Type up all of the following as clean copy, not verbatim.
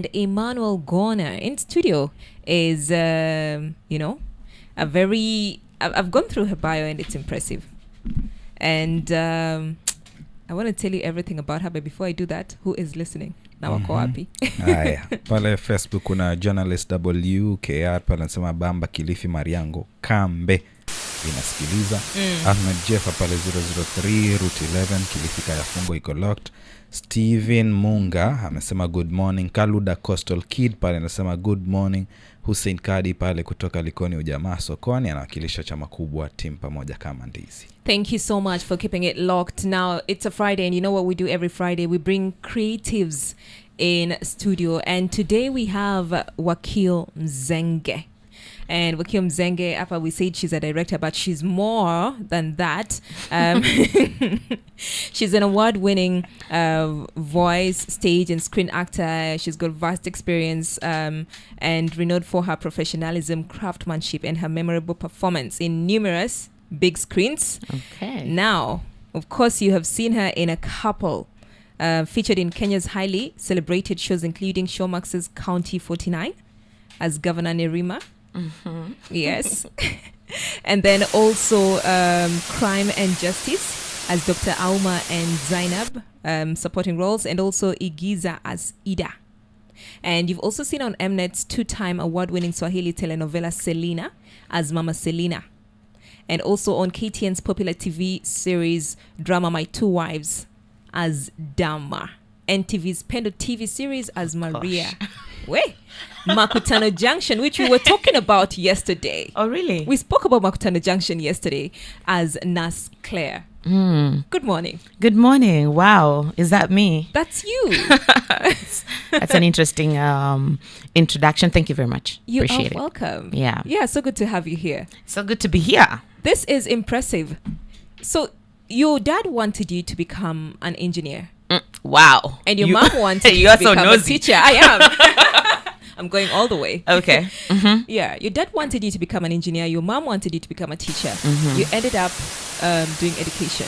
and Emmanuel Gorner in studio is, I've gone through her bio and it's impressive. And I want to tell you everything about her, but before I do that, who is listening? Na wako wapi? Haya, pale Facebook kuna journalist WKR pale anasema Bamba Kilifi Mariango Kambe inasikiliza. Ahmed Jeff pale 003 route 11 Kilifi Kayafungo iko locked. Steven Munga amesema good morning. Kaluda Coastal Kid pale anasema good morning. Hussein Kadi pale kutoka Likoni Ujamaa Sokoni anawakilisha chama kubwa team pamoja kama ndizi. Thank you so much for keeping it locked. Now, it's a Friday, and you know what we do every Friday? We bring creatives in studio, and today we have Wakio Mzenge. And Wakio Mzenge, after we said she's a director, but she's more than that. She's an award-winning voice, stage, and screen actor. She's got vast experience and renowned for her professionalism, craftsmanship, and her memorable performance in numerous big screens. Okay. Now, of course, you have seen her in a couple featured in Kenya's highly celebrated shows, including Showmax's County 49 as Governor Nerima. Mm-hmm. Yes. And then also Crime and Justice as Dr. Auma and Zainab, supporting roles, and also Igiza as Ida. And you've also seen on Mnet's two-time award-winning Swahili telenovela Selina as Mama Selina. And also on KTN's popular TV series drama My Two Wives as Dama. And TV's Pendo TV series as Maria. Wait, Makutano Junction, which we were talking about yesterday. Oh, really? We spoke about Makutano Junction yesterday as Nas Claire. Good morning. Good morning. Wow. Is that me? That's you. That's an interesting introduction. Thank you very much. You Appreciate are welcome. Yeah. Yeah, so good to have you here. So good to be here. This is impressive. So your dad wanted you to become an engineer. Wow. And your mom wanted you You're to become so a nosy. teacher. I am. I'm going all the way. Okay. Mm-hmm. Yeah. Your dad wanted you to become an engineer. Your mom wanted you to become a teacher. Mm-hmm. You ended up doing education.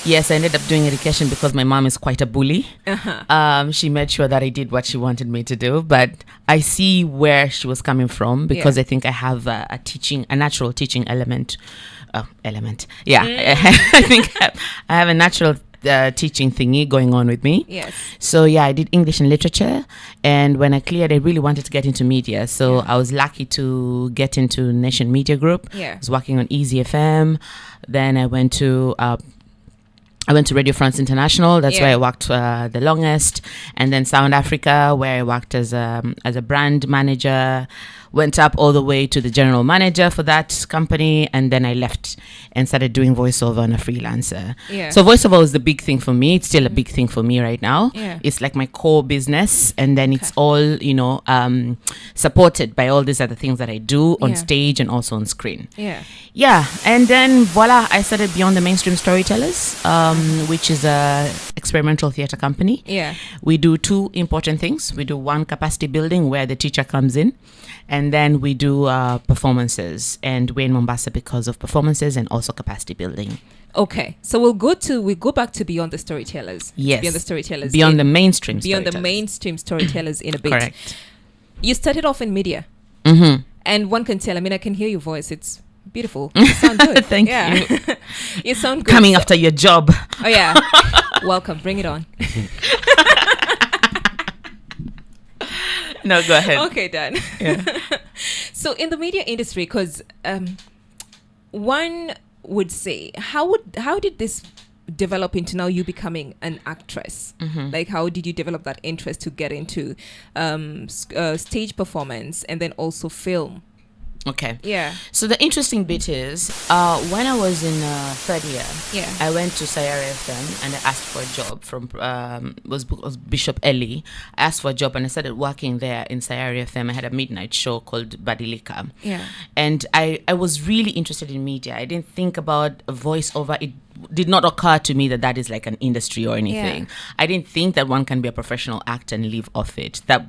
Yes, I ended up doing education because my mom is quite a bully. Uh-huh. She made sure that I did what she wanted me to do, but I see where she was coming from because I think I have a natural teaching element. Yeah, I think I have a natural teaching thingy going on with me. Yes. So yeah, I did English and literature, and when I cleared, I really wanted to get into media. So I was lucky to get into Nation Media Group. Yeah. I was working on Easy FM. Then I went to Radio France International. That's where I worked the longest, and then Sound Africa, where I worked as a brand manager. Went up all the way to the general manager for that company, and then I left and started doing voiceover on a freelancer. Yeah. So voiceover was the big thing for me. It's still a big thing for me right now. Yeah. It's like my core business, and then it's all supported by all these other things that I do on stage and also on screen. Yeah. Yeah, and then voila, I started Beyond the Mainstream Storytellers, which is a experimental theater company. Yeah. We do two important things. We do one, capacity building, where the teacher comes in, and then we do performances, and we're in Mombasa because of performances and also capacity building. Okay, so we'll go back to Beyond the Storytellers. Yes. Beyond the Storytellers. Beyond the mainstream Beyond the storytellers. mainstream storytellers in a bit. Correct. You started off in media. Mm-hmm. And one can tell, I can hear your voice. It's beautiful. You sound good. Thank you. You sound good. Coming after your job. Oh, yeah. Welcome. Bring it on. No, go ahead. Okay, done. Yeah. So in the media industry, because one would say, how did this develop into now you becoming an actress? Mm-hmm. Like, how did you develop that interest to get into stage performance and then also film? Okay. Yeah. So the interesting bit is, when I was in third year, I went to Sayara FM and I asked for a job from was Bishop Eli. I asked for a job and I started working there in Sayara FM. I had a midnight show called Badilika. Yeah. And I was really interested in media. I didn't think about voiceover. It did not occur to me that is like an industry or anything. Yeah. I didn't think that one can be a professional actor and live off it. That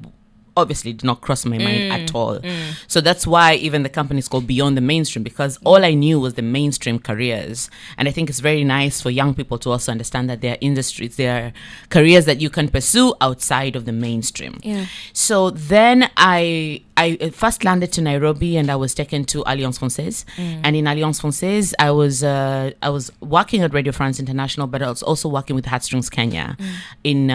obviously did not cross my mind at all. So that's why even the company is called Beyond the Mainstream, because all I knew was the mainstream careers. And I think it's very nice for young people to also understand that there are industries, there are careers that you can pursue outside of the mainstream. Yeah. So then I first landed to Nairobi, and I was taken to Alliance Française. And in Alliance Française, I was working at Radio France International, but I was also working with Heartstrings Kenya in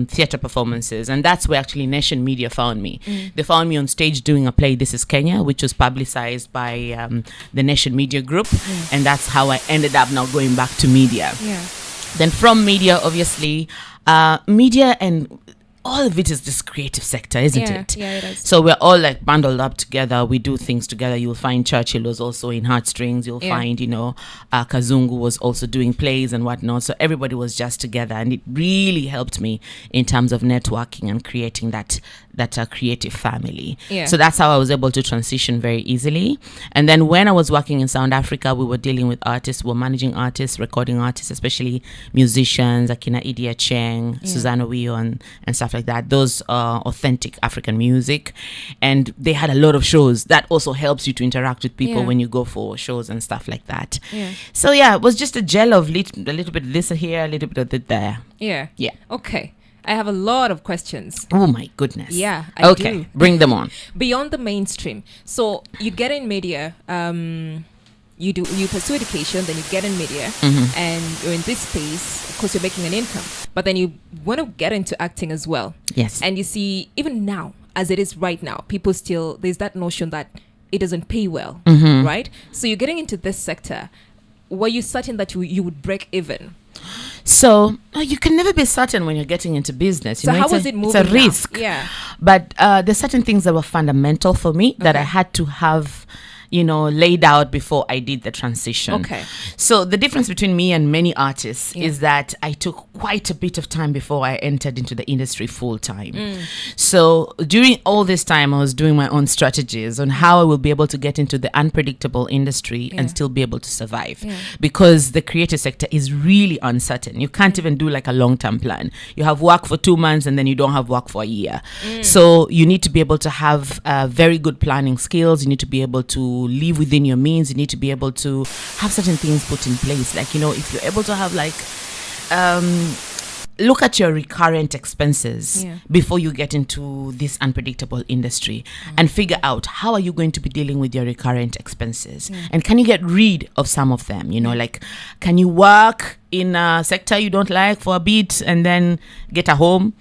theatre performances. And that's where actually Nation Media found me. They found me on stage doing a play, This Is Kenya, which was publicized by the Nation Media Group. And that's how I ended up now going back to media. Yeah. Then from media, obviously, media and all of it is this creative sector, isn't it? Yeah, it is. So we're all like bundled up together. We do things together. You'll find Churchill was also in Heartstrings. You'll find, Kazungu was also doing plays and whatnot. So everybody was just together, and it really helped me in terms of networking and creating that creative family. Yeah. So that's how I was able to transition very easily. And then when I was working in South Africa, we were dealing with artists, we were managing artists, recording artists, especially musicians, Akina Idia Cheng, Susanna Wio, and stuff like that. Those are authentic African music. And they had a lot of shows. That also helps you to interact with people when you go for shows and stuff like that. Yeah. So yeah, it was just a gel of a little bit of this here, a little bit of that there. Yeah. Yeah. Okay. I have a lot of questions. Oh my goodness. Yeah, I okay, do. bring them on. Beyond the mainstream. So you get in media, you pursue education, then you get in media, and you're in this space. Of course, you're making an income, but then you want to get into acting as well. Yes. And you see, even now, as it is right now, people still, there's that notion that it doesn't pay well, right? So you're getting into this sector. Were you certain that you would break even? So you can never be certain when you're getting into business. So how was it moving? It's a risk. Now? Yeah. But there's certain things that were fundamental for me that I had to have, laid out before I did the transition. Okay. So the difference between me and many artists is that I took quite a bit of time before I entered into the industry full time. So during all this time, I was doing my own strategies on how I will be able to get into the unpredictable industry and still be able to survive. Because the creative sector is really uncertain. You can't even do like a long-term plan. You have work for 2 months and then you don't have work for a year. So you need to be able to have very good planning skills. You need to be able to live within your means. You need to be able to have certain things put in place. Like, if you're able to have look at your recurrent expenses before you get into this unpredictable industry and figure out how are you going to be dealing with your recurrent expenses and can you get rid of some of them, like can you work in a sector you don't like for a bit and then get a home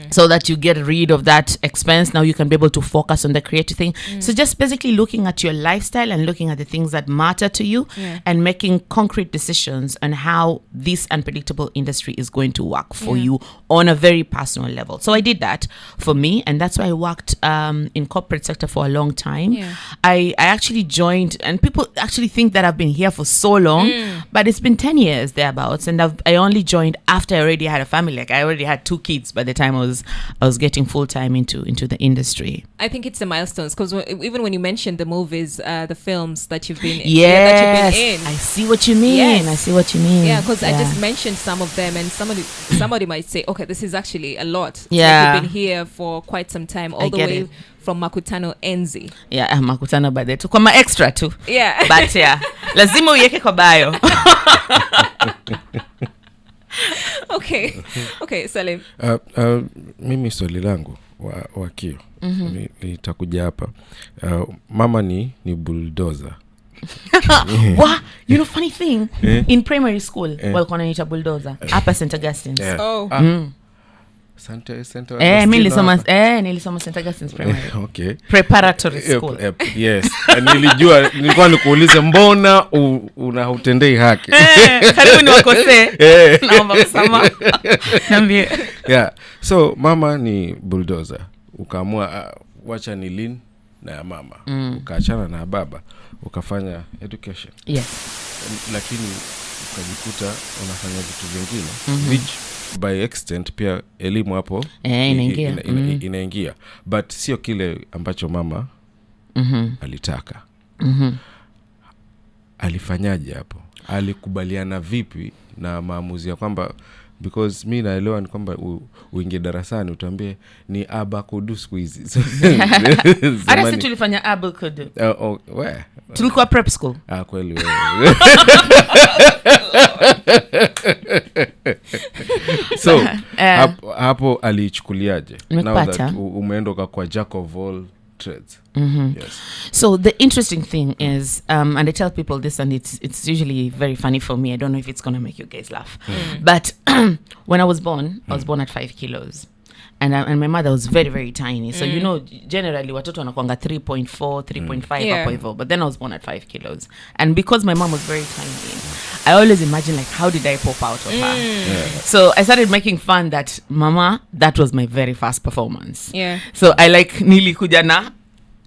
so that you get rid of that expense. Now you can be able to focus on the creative thing. So just basically looking at your lifestyle and looking at the things that matter to you and making concrete decisions on how this unpredictable industry is going to work for you on a very personal level. So I did that for me, and that's why I worked in corporate sector for a long time. I actually joined, and people actually think that I've been here for so long, but it's been 10 years thereabouts, and I only joined after I already had a family. Like I already had 2 kids by the time I was getting full time into the industry. I think it's the milestones, because even when you mentioned the movies, the films that you've been that you've been in, I see what you mean. I see what you mean. Yeah, because I just mentioned some of them, and somebody might say, okay, this is actually a lot. Yeah, you've been here for quite some time, all the way from Makutano Enzi. Yeah, Makutano by the tu kwa extra too. Yeah, but yeah, lazima uweke kwa bio. Okay, Salim. Mimi swali langu Wakio nitakuja hapa. Mama ni bulldozer. What? Funny thing, in primary school walikuwa wananiita bulldozer hapa St. Augustine's. Nilisoma St. Augustine's primary. Okay. Preparatory school. Yes. Nilikuwa nikuulize mbona unahutendei haki. Karibu niwakosee. Naomba msamaha. Niambie. Yeah. So mama ni bulldozer. Ukaamua wacha ni lean na ya mama. Ukaachana na baba. Ukafanya education. Yes. Lakini ukajikuta unafanya vitu vingine. Which by extent pia elimu hapo inaingia. But sio kile ambacho mama alitaka. Alifanyaje hapo? Alikubaliana vipi na maamuzi ya kwamba because mi naelewa ni kwamba uingie darasani utaambie ni abakudu siku hizi. So, hata sisi tulifanya abakudu. Where? Tulikuwa prep school. Kweli wewe. So hapo alichukuliaje? Now that umeenda kwa jack of all trades. Yes. So the interesting thing is, and I tell people this, and it's usually very funny for me. I don't know if it's going to make you guys laugh. But when I was born at 5 kilos. And my mother was very, very tiny. So, you know, generally, watoto wanakuanga 3.4, 3.5 hapo hivyo. But then I was born at 5 kilos. And because my mom was very tiny, I always imagine, like, how did I pop out of her? Yeah. So I started making fun that, Mama, that was my very first performance. Yeah. So I like,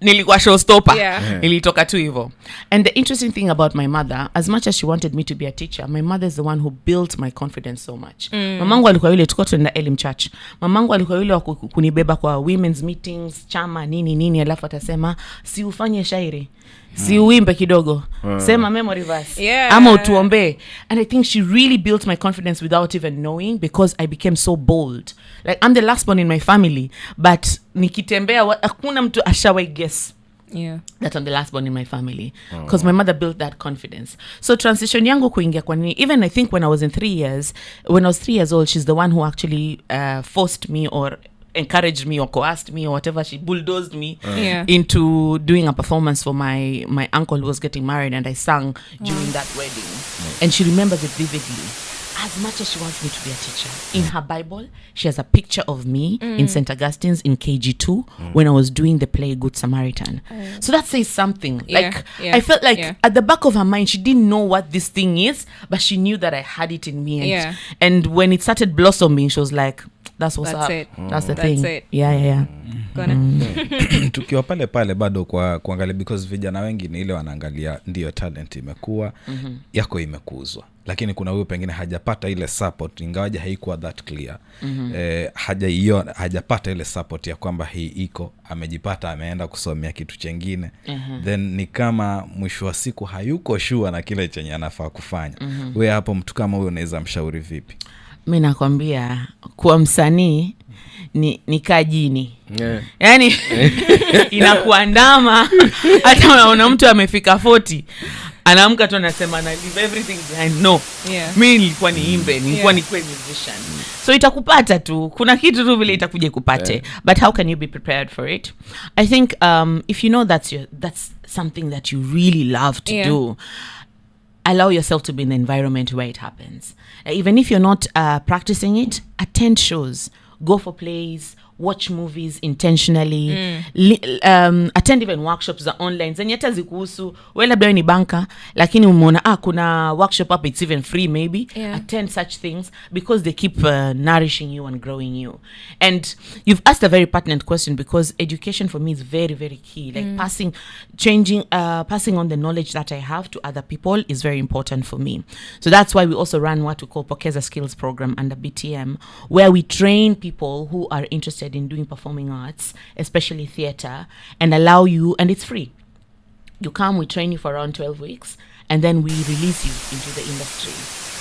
nilikuwa showstopper. Nilitoka tu hivyo. And the interesting thing about my mother, as much as she wanted me to be a teacher, my mother is the one who built my confidence so much. Mamangu alikuwa yule, tulikuwa tunaenda Elim Church. Mamangu alikuwa yule kunibeba kwa women's meetings, chama nini, alafu atasema si ufanye shairi, si uimbe kidogo, sema memory verse, ama utuombe. And I think she really built my confidence without even knowing, because I became so bold. Like, I'm the last one in my family, but nikitembea hakuna mtu ashawai guess that I'm the last born in my family, because my mother built that confidence. So transition yangu kuingia kwa nini, even I think when I was 3 years old, she's the one who actually forced me or encouraged me or coerced me or whatever. She bulldozed me into doing a performance for my uncle who was getting married, and I sang during that wedding. And she remembers it vividly. As much as she wants me to be a teacher, in her Bible, she has a picture of me in St. Augustine's in KG2 when I was doing the play Good Samaritan. So that says something. I felt like at the back of her mind, she didn't know what this thing is, but she knew that I had it in me. And when it started blossoming, she was like, that's what's up. It. That's the That's thing. it. Yeah. Tukiwa pale bado kuangalia, because vijana wengi ni ile wanaangalia ndio talent imekuwa, yako imekuzwa, lakini kuna huyo pengine hajapata ile support, ingawaje haikuwa that clear. Hajapata ile support ya kwamba hii iko, amejipata ameenda kusomea kitu chengine. Then ni kama mwisho wa siku hayuko sure na kile chenye anafaa kufanya. Wewe hapo mtu kama huyo unaweza mshauri vipi? Mimi nakwambia kuwa msanii ni kajini. Yaani inakuandama hata unaona mtu amefika 40 anaamka tu anasema na leave everything behind. No. Mimi nilikuwa niimbe, nilikuwa nikuwe musician. So itakupata tu. Kuna kitu tu vile itakuja kupate. But how can you be prepared for it? I think if you know that's something that you really love to do, allow yourself to be in the environment where it happens. Even if you're not practicing it, attend shows, go for plays, watch movies intentionally, attend even workshops za online zenye hata zikuhusu wewe, labda ni banka lakini umeona kuna workshop up, it's even free maybe. Attend such things because they keep nourishing you and growing you. And you've asked a very pertinent question, because education for me is very, very key. Like passing on the knowledge that I have to other people is very important for me. So that's why we also run what we call Pokeza Skills Program under BTM, where we train people who are interested in doing performing arts, especially theater, and allow you, and it's free. You come, we train you for around 12 weeks, and then we release you into the industry.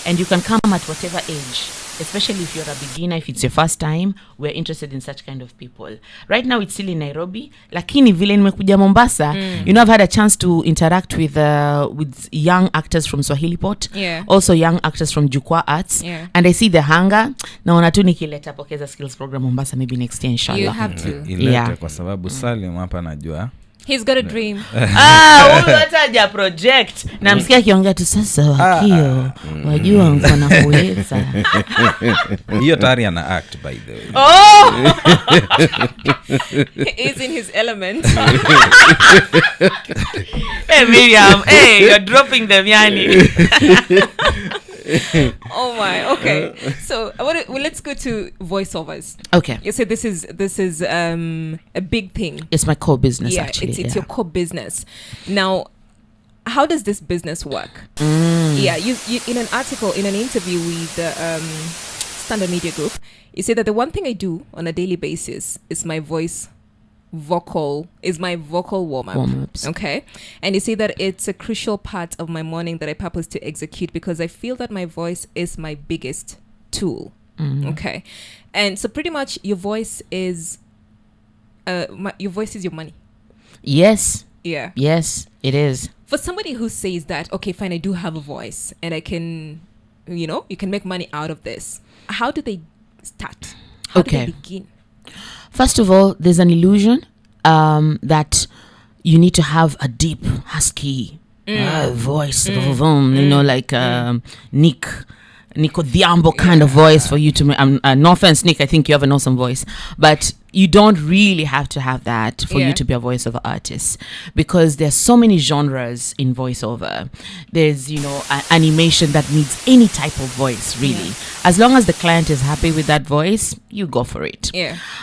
And you can come at whatever age, especially if you're a beginner, if it's your first time. We're interested in such kind of people. Right now it's still in Nairobi, lakini vile nimekuja Mombasa, you know, I've had a chance to interact with young actors from Swahili Pot, also young actors from Jukwa Arts, and I see the hunger. Naona tu nikileta Pokeza Skills Program Mombasa maybe next year inshallah. You have to. Ilete kwa sababu Salim hapa najua he's got a dream. Huyu hataja project. Na msikia akiongea tu sasa Wakio. Wajua mko na kuweza. Hiyo tayari ana act by the way. He is in his element. Hey Miriam, hey, you're dropping them yani. Oh my, okay. So let's go to voiceovers. Okay. You said this is a big thing. It's my core business actually. It's your core business. Now, how does this business work? You in an article, in an interview with the Standard Media Group, you say that the one thing I do on a daily basis is my vocal warm-ups. Okay. And you say that it's a crucial part of my morning that I purpose to execute because I feel that my voice is my biggest tool. Okay. And so pretty much your voice is your money. Yes. Yeah. Yes, it is. For somebody who says that, okay, fine, I do have a voice and I can, you can make money out of this. How do they start? How do they begin? First of all, there's an illusion that you need to have a deep, husky voice, like Nico Diambo kind of voice for you to no offense, Nick, I think you have an awesome voice, but you don't really have to have that for you to be a voiceover artist, because there's so many genres in voiceover. There's animation that needs any type of voice, really. As long as the client is happy with that voice, you go for it.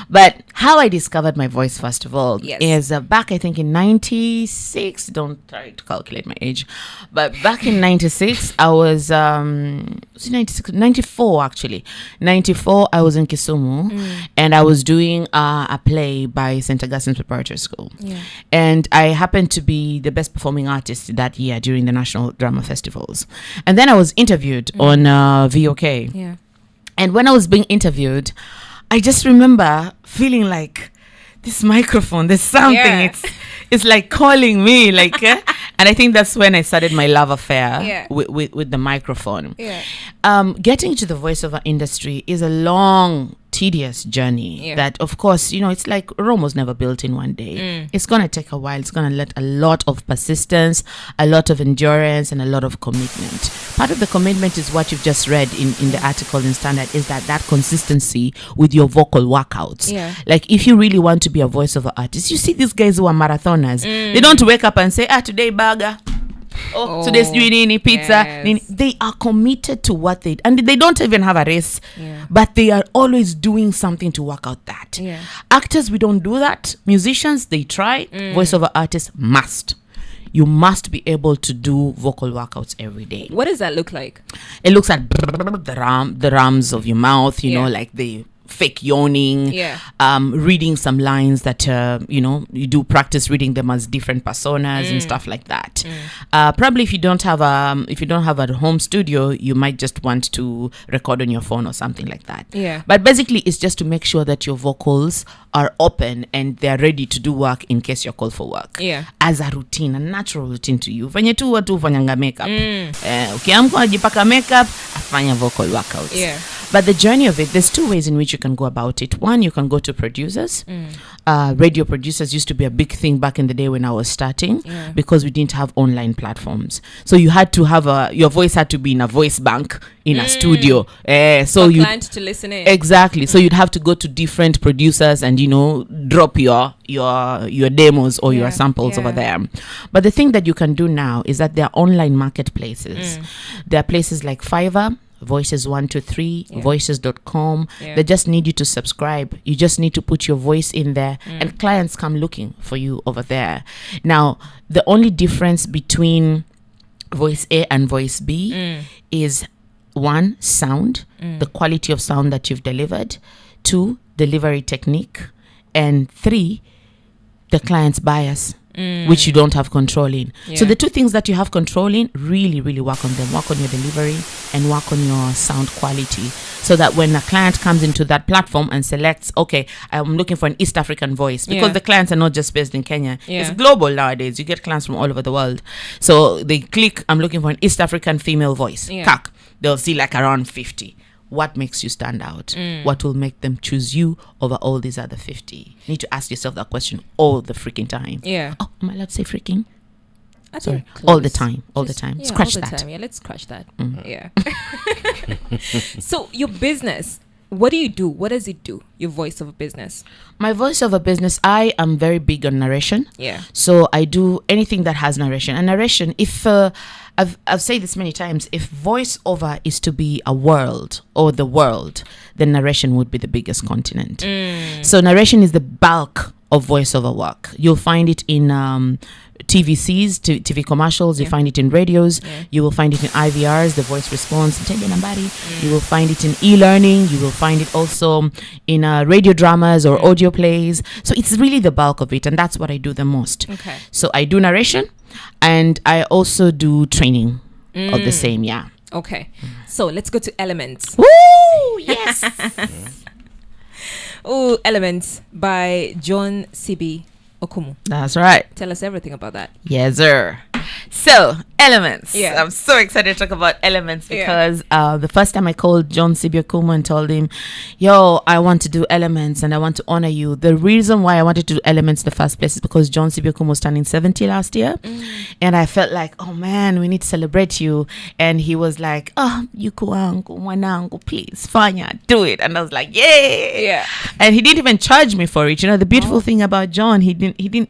But how I discovered my voice, first of all, is back, I think, in 96. Don't try to calculate my age, but back in 96, I was 94 actually. 94, I was in Kisumu, and I was doing a play by St. Augustine's Preparatory School. And I happened to be the best performing artist that year during the National Drama Festivals. And then I was interviewed on VOK. And when I was being interviewed, I just remember feeling like, this microphone, there's something, it's like calling me, like, and I think that's when I started my love affair with the microphone. Getting to the voiceover industry is a long, tedious journey that, of course, it's like Rome was never built in one day. It's going to take a while. It's going to let a lot of persistence, a lot of endurance, and a lot of commitment. Part of the commitment is what you've just read in the article in Standard, is that consistency with your vocal workouts. Like, if you really want to be a voiceover artist, you see these guys who are marathoners. They don't wake up and say, today burger. Today's doing pizza. They are committed to what they, and they don't even have a race, but they are always doing something to work out that. Actors, we don't do that. Musicians, they try. Voiceover artists must. You must be able to do vocal workouts every day. What does that look like? It looks like the rams of your mouth, like the fake yawning, reading some lines that you do practice reading them as different personas and stuff like that. Probably if you don't have a home studio, you might just want to record on your phone or something like that. But basically, it's just to make sure that your vocals are open and they're ready to do work in case you're called for work. As a routine, a natural routine to you. Venye tu watu ufanyanga makeup. Ukiamka unajipaka makeup, afanya vocal workouts. But the journey of it, there's two ways in which you can go about it. One, you can go to producers. Radio producers used to be a big thing back in the day when I was starting, because we didn't have online platforms. So you had to have your voice had to be in a voice bank in a studio. So you client to listen in. Exactly. So you'd have to go to different producers and drop your demos or your samples over there. But the thing that you can do now is that there are online marketplaces. There are places like Fiverr, Voices123, Voices.com. They just need you to subscribe. You just need to put your voice in there, and clients come looking for you over there. Now, the only difference between voice A and voice B is, one, sound, the quality of sound that you've delivered; two, delivery technique; and three, the client's bias, which you don't have control in. So the two things that you have control in, really, really work on them. Work on your delivery and work on your sound quality, so that when a client comes into that platform and selects, okay, I'm looking for an East African voice, because the clients are not just based in Kenya. It's global nowadays. You get clients from all over the world. So they click, I'm looking for an East African female voice. They'll see like around 50. What makes you stand out? What will make them choose you over all these other 50? You need to ask yourself that question all the freaking time. Oh, am I allowed to say freaking? Sorry. All the time. All the time. Scratch all the that. Time. Let's scratch that. So your business, what do you do? What does it do? Your voiceover business? My voiceover business, I am very big on narration. So I do anything that has narration. And narration, if I've said this many times, if voiceover is to be a world or the world, then narration would be the biggest continent. So narration is the bulk of voiceover work. You'll find it in TVCs, TV commercials. You find it in radios. You will find it in IVRs, the voice response. You will find it in e-learning. You will find it also in radio dramas or audio plays. So it's really the bulk of it, and that's what I do the most. So I do narration, and I also do training of the same. Okay. So let's go to elements. Woo! Yes. Oh, Elements by John C.B. Okumu. That's right. Tell us everything about that. Yes, sir. So, Elements. Yeah. I'm so excited to talk about Elements Yeah. because the first time I called John C.B. Okumu and told him, yo, I want to do Elements and I want to honor you. The reason why I wanted to do Elements in the first place is because John C.B. Okumu was turning 70 last year. And I felt like, oh man, we need to celebrate you. And he was like, oh, yuko wangu, mwanangu, please, fanya, do it. And I was like, yay. Yeah. And he didn't even charge me for it. You know, the beautiful thing about John, he didn't,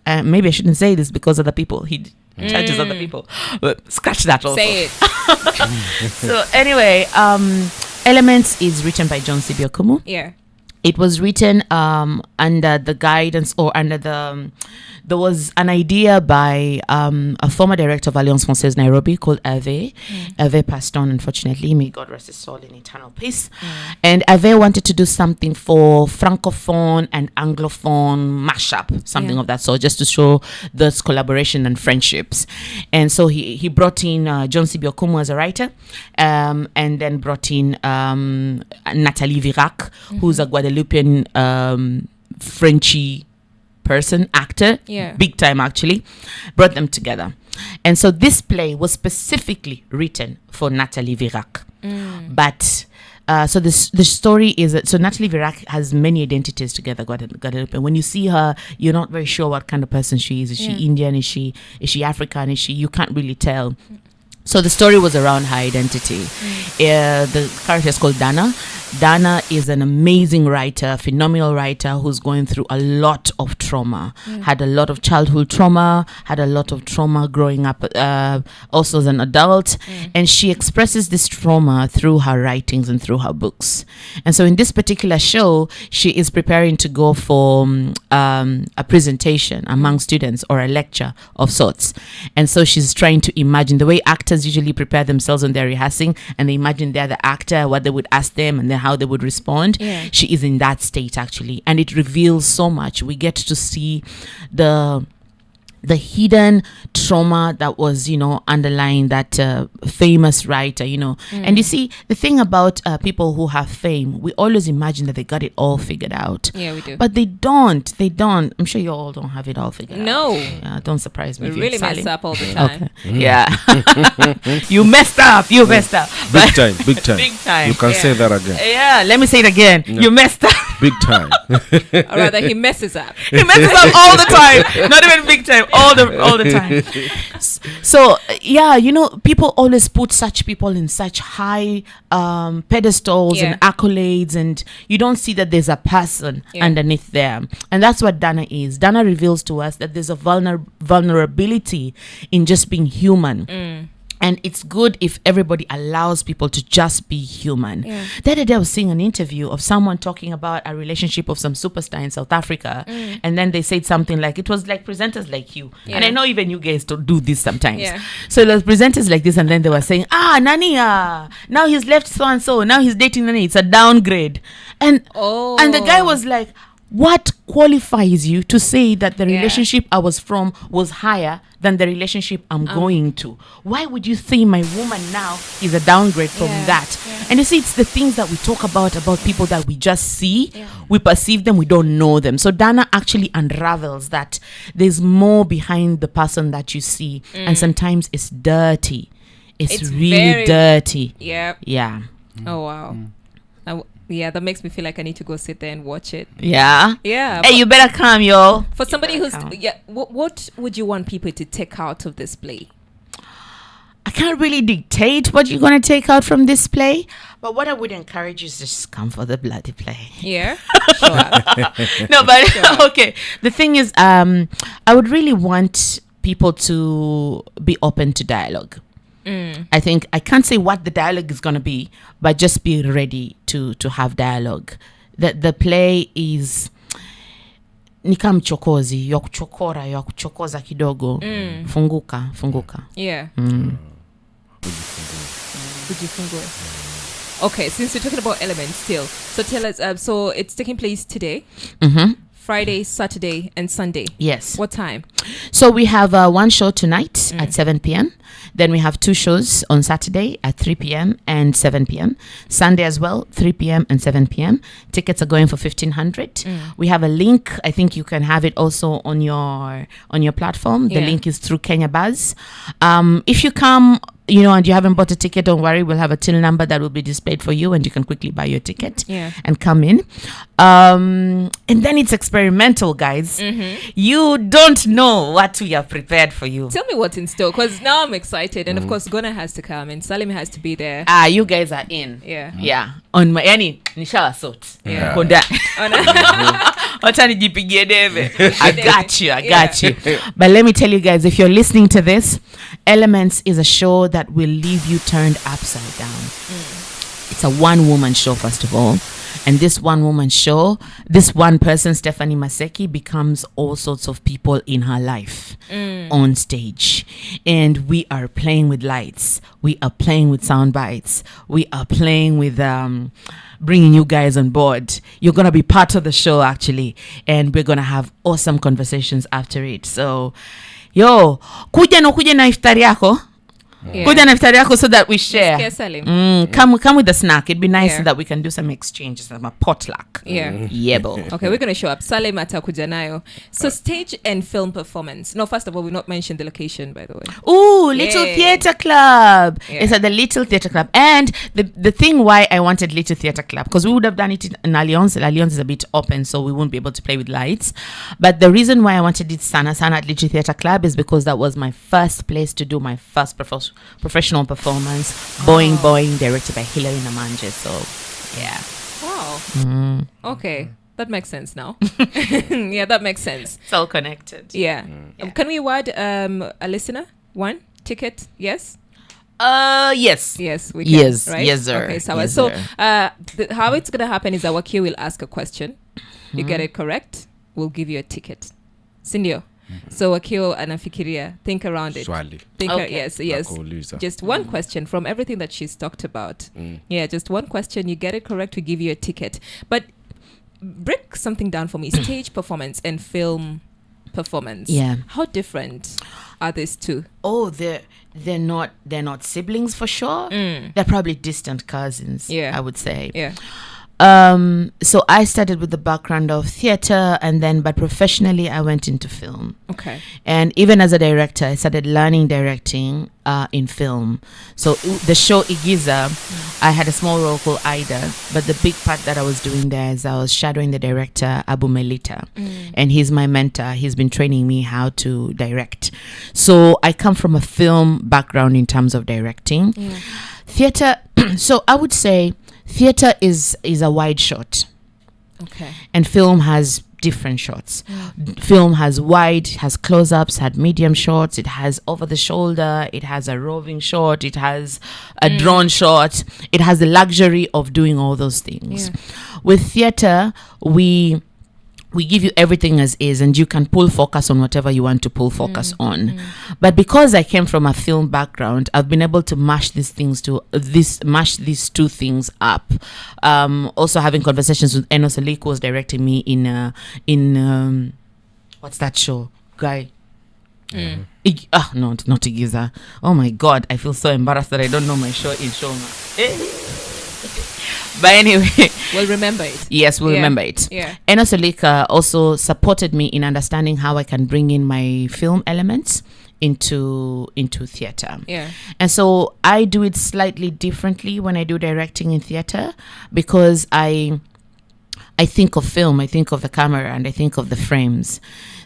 maybe I shouldn't say this because other people, he charges other people, but scratch that also. Say it. So anyway, Elements is written by John C.B. Okumu. Yeah. It was written under the guidance or under the there was an idea by a former director of Alliance Française Nairobi called Hervé. Hervé passed on, unfortunately. May God rest his soul in eternal peace. And Hervé wanted to do something for Francophone and Anglophone mashup, something of that sort, just to show this collaboration and friendships. And so he brought in John C.B. Okumu as a writer, and then brought in Nathalie Virac, who's a Guadeloupean Frenchy person, actor, big time actually, brought them together. And so this play was specifically written for Nathalie Virac. But so the story is that, so Nathalie Virac has many identities together, Guadeloupe. And when you see her, you're not very sure what kind of person she is. Is she Indian? Is she African? You can't really tell. So the story was around her identity. The character is called Dana. Dana is an amazing writer, phenomenal writer who's going through a lot of trauma. Had a lot of childhood trauma, had a lot of trauma growing up also as an adult. And she expresses this trauma through her writings and through her books. And so in this particular show, she is preparing to go for a presentation among students or a lecture of sorts. And so she's trying to imagine the way actors usually prepare themselves when they're rehearsing, and they imagine they're the actor, what they would ask them, and then how they would respond. She is in that state actually, and it reveals so much. We get to see the hidden trauma that was, underlying that famous writer, And you see, the thing about people who have fame, we always imagine that they got it all figured out. Yeah, we do. But they don't. I'm sure you all don't have it all figured out. No. Yeah, don't surprise me. We really mess up all the time. Okay. Yeah. You messed up. Big time. Big time. You can say that again. Yeah, let me say it again. Yeah. You messed up. Big time. Or rather, he messes up. He messes up all the time. Not even big time. All the time. So yeah, people always put such people in such high pedestals and accolades, and you don't see that there's a person underneath there. And that's what Dana is. Dana reveals to us that there's a vulnerability in just being human. And it's good if everybody allows people to just be human. The other day I was seeing an interview of someone talking about a relationship of some superstar in South Africa. And then they said something like, it was like presenters like you. And I know even you guys do this sometimes. So there's presenters like this, and then they were saying, Nani, now he's left so-and-so, now he's dating Nani, it's a downgrade. And the guy was like, what qualifies you to say that the relationship I was from was higher than the relationship I'm going to? Why would you say my woman now is a downgrade from that? And you see, it's the things that we talk about people that we just see, we perceive them, we don't know them. So Dana actually unravels that there's more behind the person that you see, and sometimes it's dirty. It's really dirty. Yeah. Oh wow. Yeah, that makes me feel like I need to go sit there and watch it. Yeah. Yeah. Hey, you better come, yo. For somebody who's what would you want people to take out of this play? I can't really dictate what you're going to take out from this play, but what I would encourage you is just come for the bloody play. Yeah. Sure. No, but okay. The thing is, I would really want people to be open to dialogue. I think I can't say what the dialogue is going to be, but just be ready to have dialogue. The play is ni kama mchokozi, ya kuchokoza kidogo. Funguka. Yeah. Okay, since we're talking about elements still, so tell us, so it's taking place today? Friday, Saturday, and Sunday. Yes. What time? So we have one show tonight at 7 p.m. Then we have 2 shows on Saturday at 3 p.m. and 7 p.m. Sunday as well, 3 p.m. and 7 p.m. Tickets are going for 1,500. We have a link. I think you can have it also on your platform. The link is through Kenya Buzz. If you come, and you haven't bought a ticket, don't worry. We'll have a till number that will be displayed for you, and you can quickly buy your ticket and come in. And then it's experimental, guys. You don't know what we have prepared for you. Tell me what's in store, because now I'm excited. And of course, Gona has to come and Salim has to be there. You guys are in. Yeah. On my nishawa sort. Konda. Wacha nijipigie debe. I got you. But let me tell you guys, if you're listening to this, Elements is a show that will leave you turned upside down. It's a one-woman show, first of all. And this one-woman show, this one person, Stephanie Maseki, becomes all sorts of people in her life on stage. And we are playing with lights. We are playing with sound bites. We are playing with bringing you guys on board. You're going to be part of the show, actually. And we're going to have awesome conversations after it. So, kuja na iftari yako. Kuja na iftari yako so that we share. Come with a snack. It'd be nice so that we can do some exchanges, some potluck. Okay, we're going to show up. Salim atakuja nayo. So stage and film performance. No, first of all, we've not mentioned the location, by the way. Ooh, Little Theatre Club. It's at the Little Theatre Club. And the thing why I wanted Little Theatre Club, because we would have done it in Alliance. Alliance is a bit open, so we won't be able to play with lights. But the reason why I wanted it sana at Little Theatre Club is because that was my first place to do my first professional performance. Boing, directed by Hilary Namanje. So, yeah. Wow. Okay. That makes sense now. Yeah, that makes sense. It's all connected. Yeah. Can we award a listener one ticket? Yes? Yes. Yes, we can. Yes, right? yes, sir. Okay, so, yes, so sir. How it's going to happen is that Wakio will ask a question. You get it correct, we'll give you a ticket. Sindio? So Wakio anafikiria, think around it. Yes. Just one question from everything that she's talked about. Yeah, just one question. You get it correct, we give you a ticket. But break something down for me. Stage performance and film performance. Yeah. How different are these two? Oh, they're not siblings for sure. They're probably distant cousins. Yeah, I would say. Yeah. So I started with the background of theater, but professionally I went into film. Okay. And even as a director, I started learning directing in film. So the show Igiza, I had a small role called Ida, but the big part that I was doing there is I was shadowing the director, Abu Melita. And he's my mentor. He's been training me how to direct. So I come from a film background in terms of directing. Theater, so I would say theater is a wide shot. Okay. And film has different shots. Film has wide, has close-ups, had medium shots, it has over the shoulder, it has a roving shot, it has a drone shot, it has the luxury of doing all those things. With theater, we give you everything as is, and you can pull focus on whatever you want to pull focus on. But because I came from a film background, I've been able to mash these two things up. Also having conversations with Enos Alik, who was directing me in what's that show, guy? No, not Igiza. Oh my God, I feel so embarrassed that I don't know my show in Shoma. But anyway, we'll remember it. Yes, we'll remember it. Yeah. Enos Olika also supported me in understanding how I can bring in my film elements into theater. Yeah. And so I do it slightly differently when I do directing in theater, because I think of film, I think of the camera, and I think of the frames.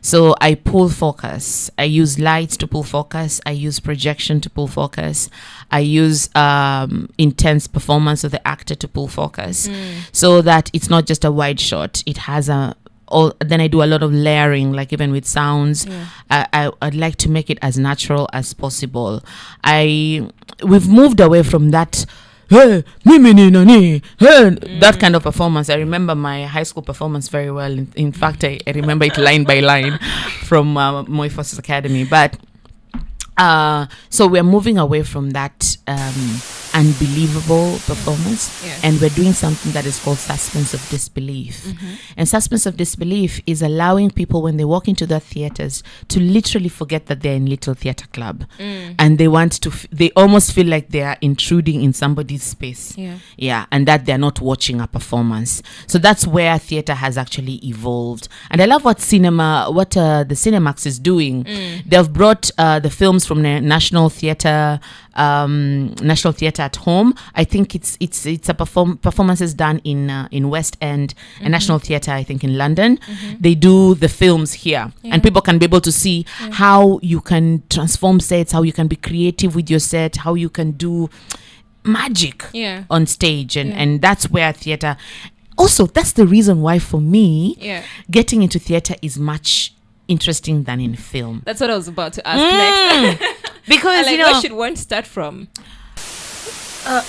So I pull focus. I use lights to pull focus. I use projection to pull focus. I use intense performance of the actor to pull focus, so that it's not just a wide shot. It has then I do a lot of layering, like even with sounds. I'd like to make it as natural as possible. We've moved away from that. That kind of performance. I remember my high school performance very well. In fact, I remember it line by line from Moi Forces Academy. But so we're moving away from that unbelievable performance. Yeah. And we're doing something that is called suspense of disbelief. And suspense of disbelief is allowing people, when they walk into the theaters, to literally forget that they're in Little Theater Club. And they want to, they almost feel like they are intruding in somebody's space. Yeah, and that they're not watching a performance. So that's where theater has actually evolved. And I love what the Cinemax is doing. They've brought the films from the National Theatre at Home. I think it's a performances done in West End and National Theatre, I think, in London. They do the films here, and people can be able to see how you can transform sets, how you can be creative with your set, how you can do magic on stage, and that's where theatre. Also, that's the reason why for me, getting into theatre is much interesting than in film. That's what I was about to ask next. Because like, where should one start from?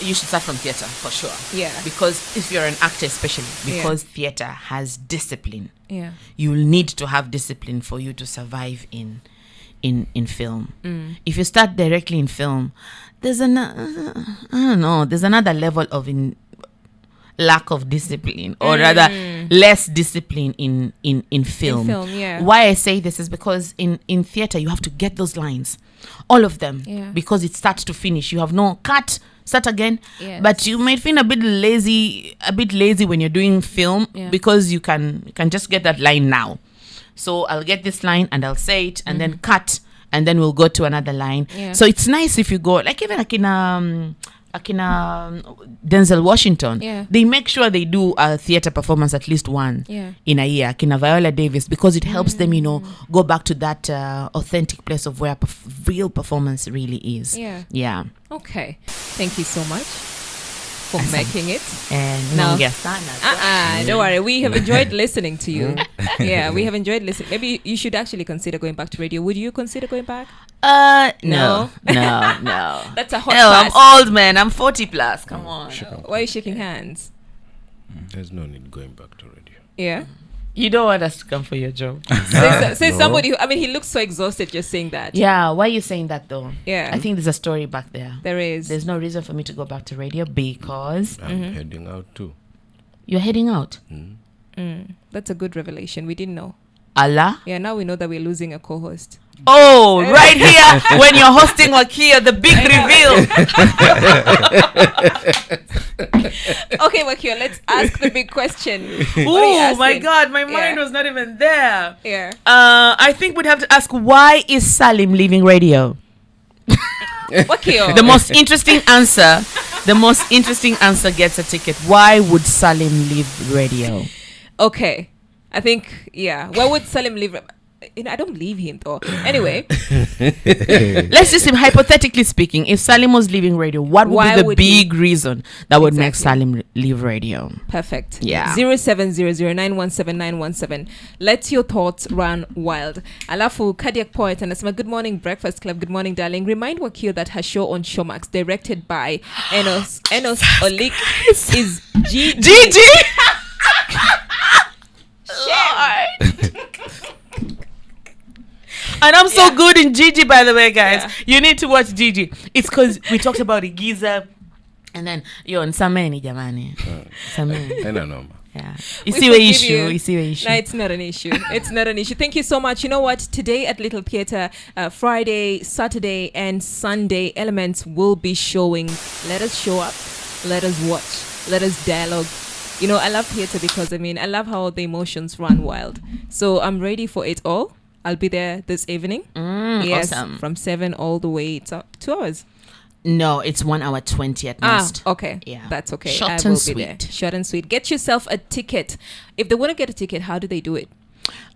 You should start from theatre for sure. Yeah. Because if you're an actor, especially because theatre has discipline. Yeah. You'll need to have discipline for you to survive in film. If you start directly in film, there's there's another level of lack of discipline, or rather less discipline in film. In film, Why I say this is because in theatre you have to get those lines, all of them, because it starts to finish. You have no cut, start again. But you might feel a bit lazy when you're doing film, because you can just get that line now. So I'll get this line and I'll say it and then cut, and then we'll go to another line. So it's nice if you go, like even like in Denzel Washington, they make sure they do a theater performance at least one in a year. Akina Viola Davis, because it helps them, go back to that authentic place of where real performance really is. Yeah. Okay. Thank you so much for making it. And no, don't worry. We have enjoyed listening to you. We have enjoyed listening. Maybe you should actually consider going back to radio. Would you consider going back? No. That's a hot pass. I'm old, man. I'm 40 plus. Come on. Why are you shaking hands? There's no need going back to radio. Yeah. You don't want us to come for your job. Say somebody who, he looks so exhausted just saying that. Yeah, why are you saying that though? Yeah. I think there's a story back there. There is. There's no reason for me to go back to radio because I'm heading out too. You're heading out? That's a good revelation. We didn't know. Allah? Yeah, now we know that we're losing a co-host. Oh, right here when you're hosting Wakio, the big reveal. Okay, Wakio, let's ask the big question. Oh my God, my mind was not even there. Yeah. I think we'd have to ask, why is Salim leaving radio? Wakio. The most interesting answer gets a ticket. Why would Salim leave radio? Okay. I think, why would Salim leave? I don't believe him though. Anyway. Let's just say, hypothetically speaking, if Salim was leaving radio, what would be the big reason that would make Salim leave radio? Perfect. Yeah. 0700917917. Let your thoughts run wild. Alafu Cardiac Poet and Asma, good morning, Breakfast Club. Good morning, darling. Remind Wakio that her show on Showmax, directed by Enos Olik, is Gigi. And I'm so good in Gigi, by the way, guys. You need to watch Gigi. It's because we talked about Igiza, and then and Sameni jamani. Sameni. I don't know. Yeah. You see where issue. No, it's not an issue. It's not an issue. Thank you so much. You know what? Today at Little Theatre, Friday, Saturday, and Sunday, Elements will be showing. Let us show up. Let us watch. Let us dialogue. I love theatre because, I love how the emotions run wild. So I'm ready for it all. I'll be there this evening. Yes, awesome. From 7 all the way. It's 2 hours. No, it's 1 hour 20 at most. Okay. Yeah. That's okay. Short I will and be sweet. there. Short and sweet. Get yourself a ticket. If they want to get a ticket, how do they do it?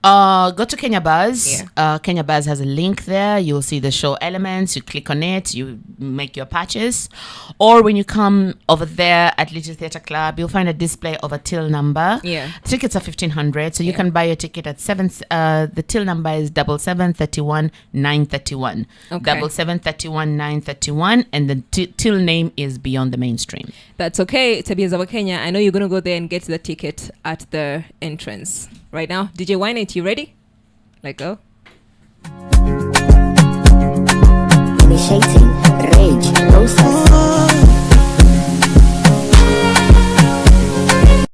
Go to Kenya Buzz. Yeah. Kenya Buzz has a link there. You'll see the show Elements. You click on it. You make your purchase. Or when you come over there at Little Theatre Club, you'll find a display of a till number. Yeah. Tickets are 1,500, so you can buy your ticket at 7. The till number is 7731 931. Okay. 7731 931, and the till name is Beyond the Mainstream. That's okay. Tabia Zawa Kenya. I know you're gonna go there and get the ticket at the entrance. Right now, DJ Wynette, you ready? Go.